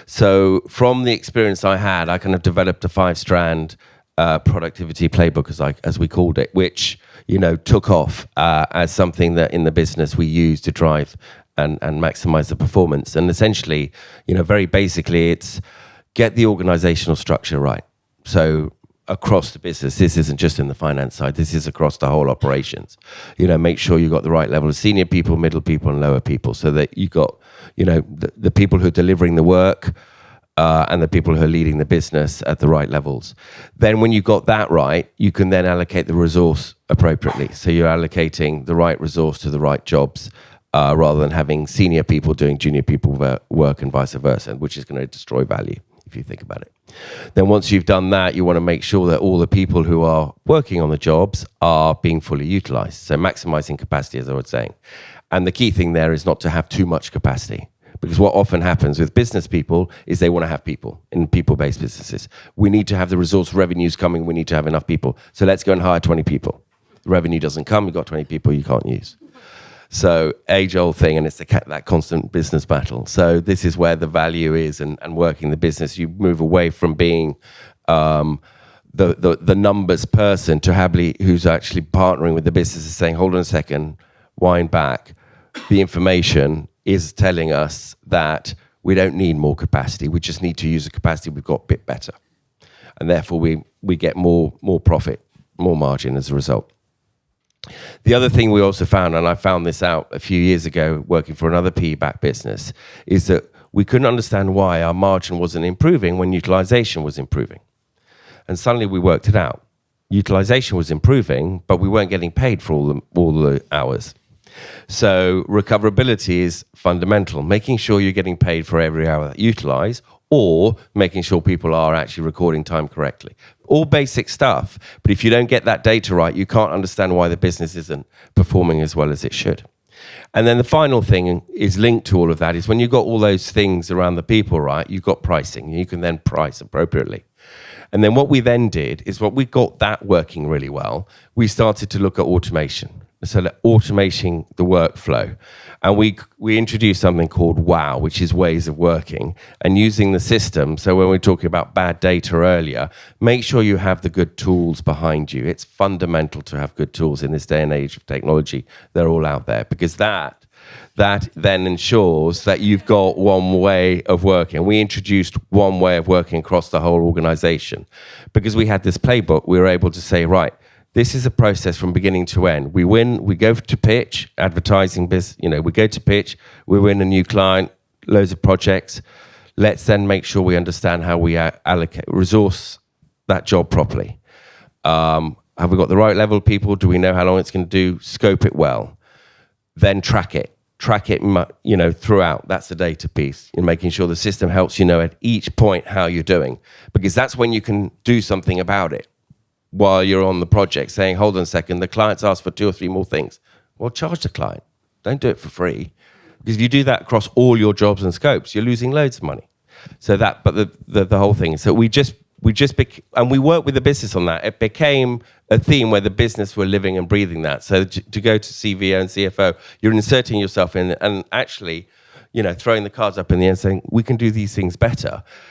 So from the experience I had, I kind of developed a 5-strand productivity playbook, as we called it, which took off as something that in the business we use to drive and maximize the performance. And essentially, very basically, it's get the organizational structure right. So across the business, this isn't just in the finance side, this is across the whole operations. Make sure you've got the right level of senior people, middle people, and lower people, so that you've got, the people who are delivering the work and the people who are leading the business at the right levels. Then when you've got that right, you can then allocate the resource appropriately. So you're allocating the right resource to the right jobs, rather than having senior people doing junior people work and vice versa, which is going to destroy value if you think about it. Then once you've done that, you want to make sure that all the people who are working on the jobs are being fully utilized. So maximizing capacity, as I was saying. And the key thing there is not to have too much capacity. Because what often happens with business people is they want to have people in people-based businesses. We need to have the resource revenues coming. We need to have enough people. So let's go and hire 20 people. The revenue doesn't come. You've got 20 people you can't use. So age-old thing, and it's that constant business battle. So this is where the value is, and working the business. You move away from being the numbers person to who's actually partnering with the business and saying, hold on a second, wind back. The information is telling us that we don't need more capacity. We just need to use the capacity we've got a bit better. And therefore we get more profit, more margin as a result. The other thing we also found, and I found this out a few years ago working for another PE-backed business, is that we couldn't understand why our margin wasn't improving when utilization was improving. And suddenly we worked it out. Utilization was improving, but we weren't getting paid for all the hours. So recoverability is fundamental, making sure you're getting paid for every hour that you utilize, or making sure people are actually recording time correctly. All basic stuff, but if you don't get that data right, you can't understand why the business isn't performing as well as it should. And then the final thing is linked to all of that is when you've got all those things around the people right, you've got pricing. You can then price appropriately. And then what we then did is what we got that working really well, we started to look at automation. So automating the workflow. And we introduced something called WOW, which is ways of working, and using the system. So when we were talking about bad data earlier, make sure you have the good tools behind you. It's fundamental to have good tools in this day and age of technology. They're all out there, because that then ensures that you've got one way of working. We introduced one way of working across the whole organization. Because we had this playbook, we were able to say, right, this is a process from beginning to end. We win, we go to pitch, advertising business, we go to pitch, we win a new client, loads of projects. Let's then make sure we understand how we resource that job properly. Have we got the right level of people? Do we know how long it's going to do? Scope it well. Then track it throughout. That's the data piece, in making sure the system helps at each point how you're doing, because that's when you can do something about it. While you're on the project, saying, hold on a second, the client's asked for 2 or 3 more things. Well, charge the client. Don't do it for free. Because if you do that across all your jobs and scopes, you're losing loads of money. So but the whole thing. So and we worked with the business on that. It became a theme where the business were living and breathing that. So to go to CVO and CFO, you're inserting yourself in and actually, throwing the cards up in the end saying, we can do these things better.